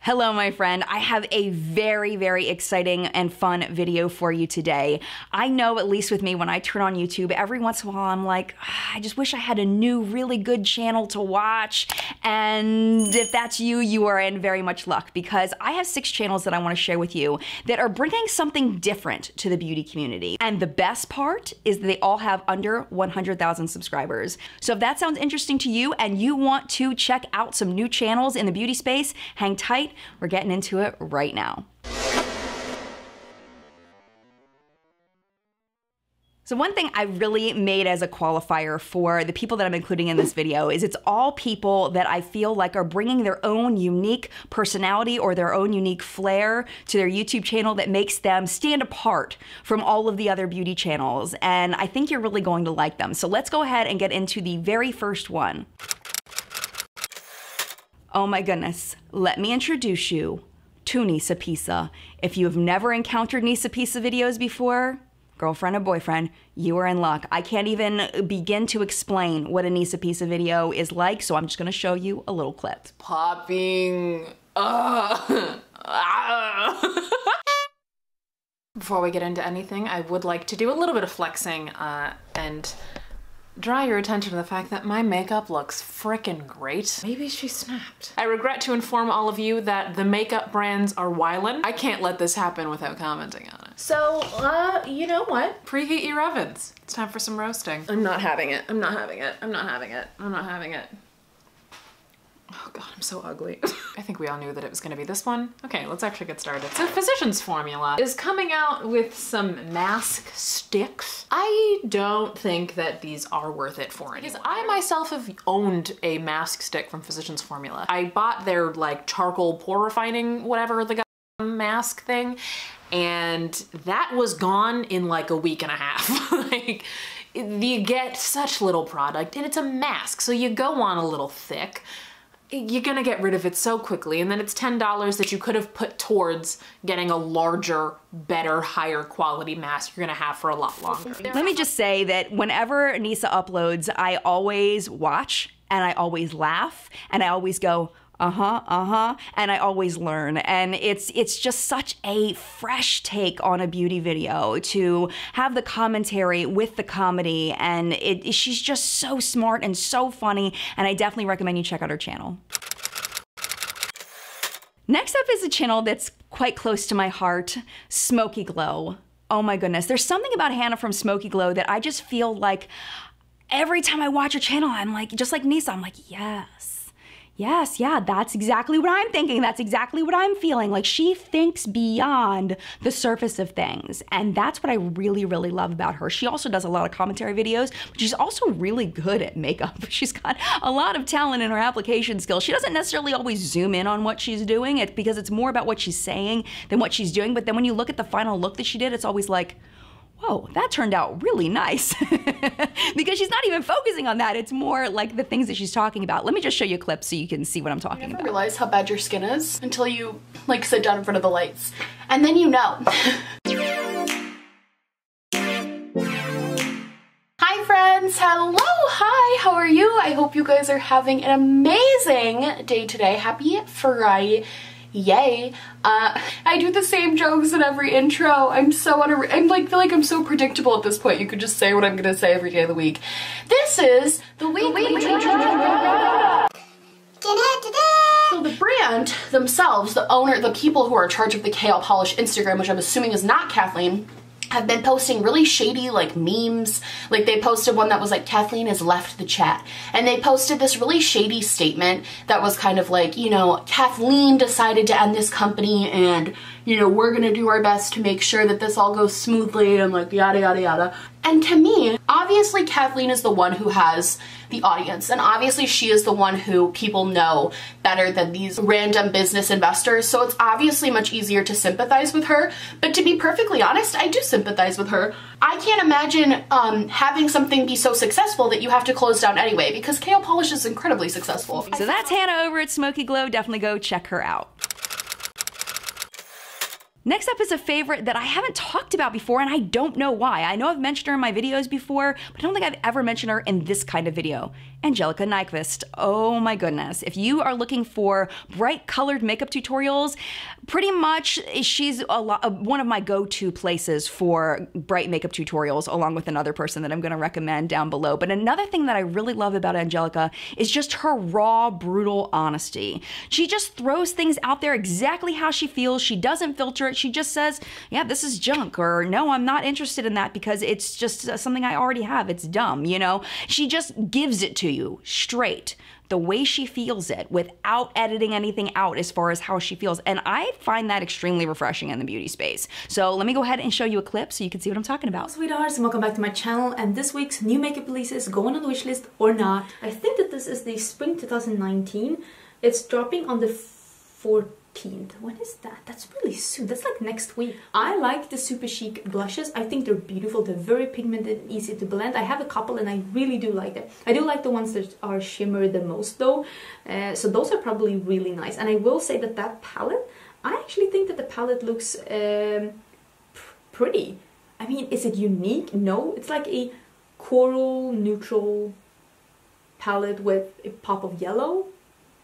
Hello, my friend. I have a very exciting and fun video for you today. I know, at least with me, when I turn on YouTube, every once in a while I'm like, I just wish I had a new, really good channel to watch. And if that's you, you are in very much luck, because I have 6 channels that I want to share with you that are bringing something different to the beauty community. And the best part is that they all have under 100,000 subscribers. So if that sounds interesting to you and you want to check out some new channels in the beauty space, hang tight. We're getting into it right now. So one thing I really made as a qualifier for the people that I'm including in this video is it's all people that I feel like are bringing their own unique personality or their own unique flair to their YouTube channel that makes them stand apart from all of the other beauty channels. And I think you're really going to like them. So let's go ahead and get into the very first one. Oh my goodness, let me introduce you to Nisa Pisa. If you have never encountered Nisa Pisa videos before, girlfriend or boyfriend, you are in luck. I can't even begin to explain what a Nisa Pisa video is like, so I'm just gonna show you a little clip. Popping. Before we get into anything, I would like to do a little bit of flexing and draw your attention to the fact that my makeup looks frickin' great. Maybe she snapped. I regret to inform all of you that the makeup brands are wildin'. I can't let this happen without commenting on it. So, you know what? Preheat your ovens. It's time for some roasting. I'm not having it. I'm not having it. I'm not having it. I'm not having it. Oh God, I'm so ugly. I think we all knew that it was gonna be this one. Okay, let's actually get started. So Physicians Formula is coming out with some mask sticks. I don't think that these are worth it for anyone. Because I myself have owned a mask stick from Physicians Formula. I bought their like charcoal pore refining, whatever the mask thing, and that was gone in like a week and a half. Like, you get such little product and it's a mask, so you go on a little thick. You're gonna get rid of it so quickly, and then it's $10 that you could have put towards getting a larger, better, higher quality mask you're gonna have for a lot longer. Let me just say that whenever Nisa uploads, I always watch and I always laugh and I always go, and I always learn. And it's just such a fresh take on a beauty video to have the commentary with the comedy, and she's just so smart and so funny, and I definitely recommend you check out her channel. Next up is a channel that's quite close to my heart, Smoky Glow. Oh my goodness, there's something about Hannah from Smoky Glow that I just feel like every time I watch her channel, I'm like, just like Nisa, I'm like, yes. Yes, yeah, that's exactly what I'm thinking. That's exactly what I'm feeling. Like, she thinks beyond the surface of things. And that's what I really love about her. She also does a lot of commentary videos, but she's also really good at makeup. She's got a lot of talent in her application skills. She doesn't necessarily always zoom in on what she's doing. It's because it's more about what she's saying than what she's doing. But then when you look at the final look that she did, it's always like, whoa, that turned out really nice. Because she's not even focusing on that. It's more like the things that she's talking about. Let me just show you a clip so you can see what I'm talking about. You never realize how bad your skin is until you like sit down in front of the lights. And then you know. Hi friends, hello, hi, how are you? I hope you guys are having an amazing day today. Happy Friday. Yay. I do the same jokes in every intro. I'm so feel like I'm so predictable at this point. You could just say what I'm gonna say every day of the week. This is the weekly. So the brand themselves, the owner, the people who are in charge of the Kale Polish Instagram, which I'm assuming is not Kathleen, have been posting really shady like memes. Like, they posted one that was like, Kathleen has left the chat. And they posted this really shady statement that was kind of like, you know, Kathleen decided to end this company and, you know, we're gonna do our best to make sure that this all goes smoothly and like yada yada yada. And to me, obviously Kathleen is the one who has the audience, and obviously she is the one who people know better than these random business investors, so it's obviously much easier to sympathize with her. But to be perfectly honest, I do sympathize with her. I can't imagine having something be so successful that you have to close down anyway, because Kale Polish is incredibly successful. So that's Hannah over at Smoky Glow. Definitely go check her out. Next up is a favorite that I haven't talked about before, and I don't know why. I know I've mentioned her in my videos before, but I don't think I've ever mentioned her in this kind of video. Angelica Nyquist. Oh my goodness. If you are looking for bright colored makeup tutorials, pretty much she's one of my go-to places for bright makeup tutorials, along with another person that I'm going to recommend down below. But another thing that I really love about Angelica is just her raw, brutal honesty. She just throws things out there exactly how she feels. She doesn't filter it. She just says, yeah, this is junk, or no, I'm not interested in that because it's just something I already have. It's dumb, you know? She just gives it to you straight, the way she feels it, without editing anything out as far as how she feels. And I find that extremely refreshing in the beauty space. So let me go ahead and show you a clip so you can see what I'm talking about. Sweethearts, and welcome back to my channel. And this week's new makeup releases, going on the wish list or not. I think that this is the spring 2019. It's dropping on the 14th. When is that? That's really soon. That's like next week. I like the Super Chic blushes. I think they're beautiful. They're very pigmented and easy to blend. I have a couple and I really do like them. I do like the ones that are shimmery the most though. So those are probably really nice. And I will say that that palette, I actually think that the palette looks pretty. I mean, is it unique? No. It's like a coral neutral palette with a pop of yellow.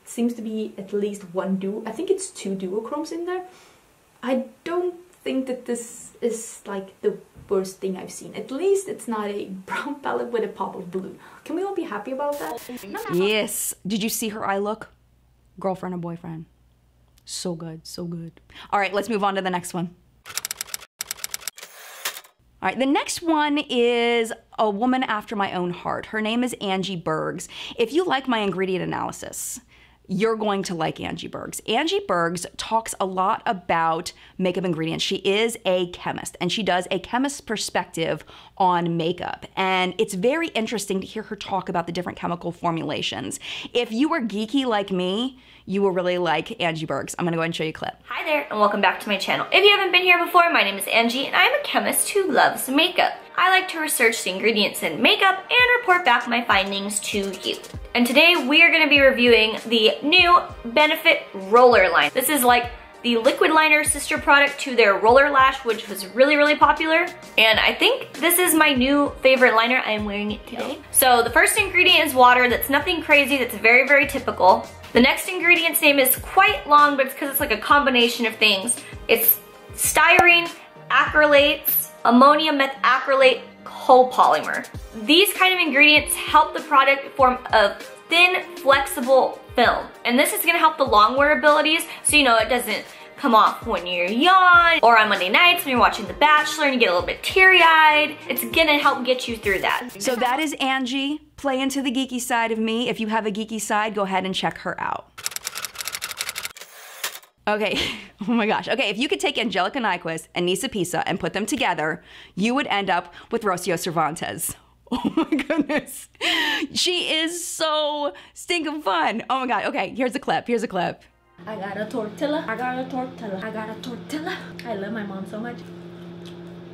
Seems to be at least one I think it's 2 duochromes in there. I don't think that this is like the worst thing I've seen. At least it's not a brown palette with a pop of blue. Can we all be happy about that? Yes. Did you see her eye look? Girlfriend or boyfriend? So good, so good. All right, let's move on to the next one. All right, the next one is a woman after my own heart. Her name is Angie Bergs. If you like my ingredient analysis, you're going to like Angie Bergs. Angie Bergs talks a lot about makeup ingredients. She is a chemist, and she does a chemist's perspective on makeup. And it's very interesting to hear her talk about the different chemical formulations. If you are geeky like me, you will really like Angie Bergs. I'm gonna go ahead and show you a clip. Hi there, and welcome back to my channel. If you haven't been here before, my name is Angie, and I'm a chemist who loves makeup. I like to research the ingredients in makeup and report back my findings to you. And today we are going to be reviewing the new Benefit Roller Line. This is like the liquid liner sister product to their Roller Lash, which was really, really popular. And I think this is my new favorite liner. I am wearing it today. So the first ingredient is water. That's nothing crazy. That's very, very typical. The next ingredient's name is quite long, but it's because it's like a combination of things. It's styrene, acrylates, ammonium methacrylate, copolymer. These kind of ingredients help the product form a thin, flexible film. And this is gonna help the long wear abilities, so you know it doesn't come off when you're yawn, or on Monday nights when you're watching The Bachelor and you get a little bit teary-eyed. It's gonna help get you through that. So that is Angie. Play into the geeky side of me. If you have a geeky side, go ahead and check her out. Okay, oh my gosh. Okay, if you could take Angelica Nyquist and Nisa Pisa and put them together, you would end up with Rocio Cervantes. Oh my goodness. She is so stinking fun. Oh my God. Okay, here's a clip. Here's a clip. I got a tortilla. I got a tortilla. I got a tortilla. I love my mom so much.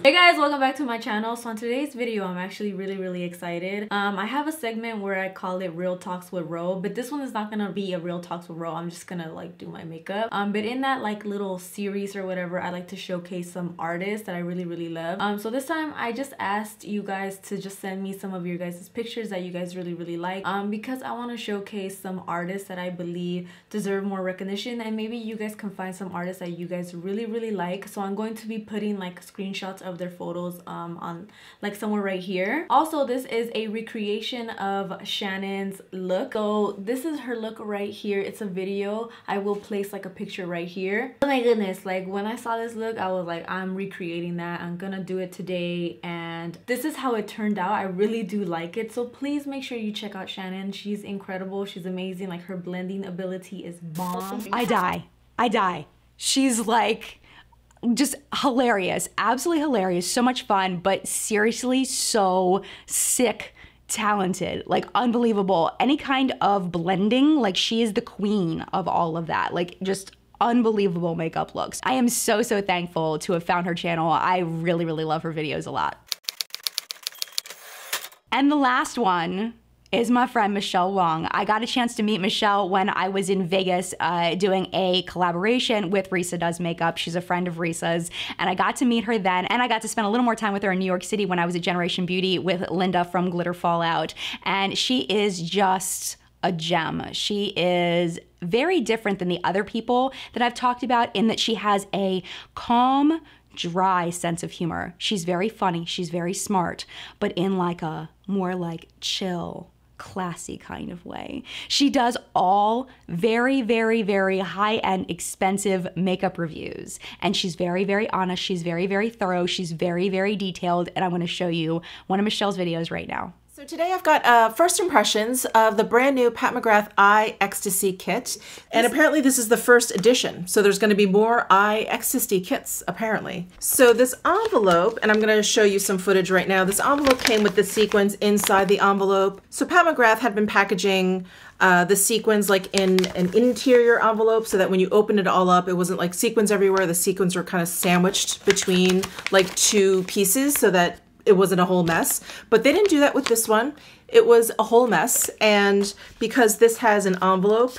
Hey guys, welcome back to my channel. So on today's video, I'm actually really excited. I have a segment where I call it Real Talks with Ro, but this one is not gonna be a Real Talks with Ro. I'm just gonna like do my makeup. But in that like little series or whatever, I like to showcase some artists that I really love. So this time I just asked you guys to just send me some of your guys' pictures that you guys really like, because I want to showcase some artists that I believe deserve more recognition, and maybe you guys can find some artists that you guys really like. So I'm going to be putting like screenshots of their photos on like somewhere right here. Also, this is a recreation of Shannon's look. So this is her look right here. It's a video. I will place like a picture right here. Oh my goodness, like when I saw this look, I was like, I'm recreating that. I'm gonna do it today, and this is how it turned out. I really do like it. So please make sure you check out Shannon. She's incredible. She's amazing. Like her blending ability is bomb. I die. She's like just hilarious, absolutely hilarious, so much fun, but seriously so sick talented, like unbelievable. Any kind of blending, like she is the queen of all of that, like just unbelievable makeup looks. I am so thankful to have found her channel. I really love her videos a lot. And the last one is my friend Michelle Wong. I got a chance to meet Michelle when I was in Vegas doing a collaboration with Risa Does Makeup. She's a friend of Risa's, and I got to meet her then, and I got to spend a little more time with her in New York City when I was at Generation Beauty with Linda from Glitter Fallout, and she is just a gem. She is very different than the other people that I've talked about in that she has a calm, dry sense of humor. She's very funny, she's very smart, but in like a more like chill, classy kind of way. She does all very, very, very high-end, expensive makeup reviews. And she's very, very honest. She's very, very thorough. She's very, very detailed. And I'm going to show you one of Michelle's videos right now. So today I've got first impressions of the brand new Pat McGrath Eye Ecstasy Kit. And apparently this is the first edition. So there's going to be more Eye Ecstasy kits, apparently. So this envelope, and I'm going to show you some footage right now. This envelope came with the sequins inside the envelope. So Pat McGrath had been packaging the sequins like in an interior envelope so that when you open it all up, it wasn't like sequins everywhere. The sequins were kind of sandwiched between like two pieces so that it wasn't a whole mess, but they didn't do that with this one. It was a whole mess, and because this has an envelope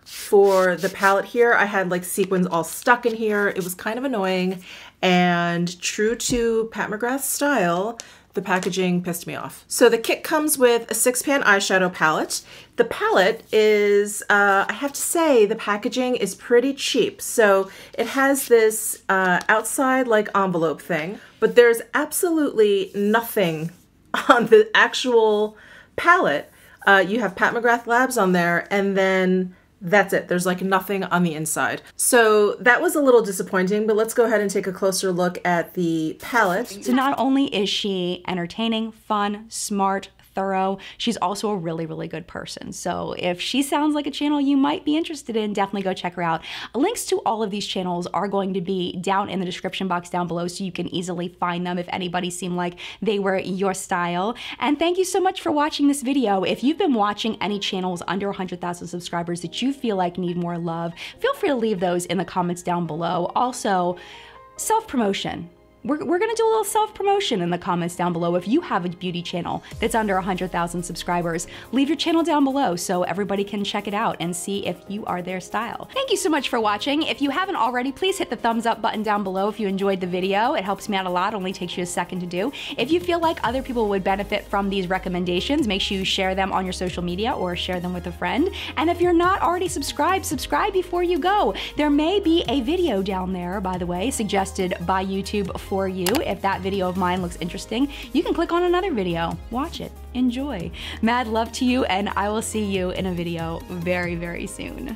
for the palette here, I had like sequins all stuck in here. It was kind of annoying, and true to Pat McGrath's style, the packaging pissed me off. So the kit comes with a 6-pan eyeshadow palette. The palette is, I have to say, the packaging is pretty cheap. So it has this outside like envelope thing, but there's absolutely nothing on the actual palette. You have Pat McGrath Labs on there, and then that's it. There's like nothing on the inside. So that was a little disappointing, but let's go ahead and take a closer look at the palette. So not only is she entertaining, fun, smart, thorough, she's also a really, really good person. So if she sounds like a channel you might be interested in, definitely go check her out. Links to all of these channels are going to be down in the description box down below so you can easily find them if anybody seemed like they were your style. And thank you so much for watching this video. If you've been watching any channels under 100,000 subscribers that you feel like need more love, feel free to leave those in the comments down below. Also, self-promotion. We're gonna do a little self-promotion in the comments down below. If you have a beauty channel that's under 100,000 subscribers, leave your channel down below so everybody can check it out and see if you are their style. Thank you so much for watching. If you haven't already, please hit the thumbs up button down below if you enjoyed the video. It helps me out a lot, only takes you a second to do. If you feel like other people would benefit from these recommendations, make sure you share them on your social media or share them with a friend. And if you're not already subscribed, subscribe before you go. There may be a video down there, by the way, suggested by YouTube for you. If that video of mine looks interesting, you can click on another video, watch it, enjoy. Mad love to you, and I will see you in a video very, very soon.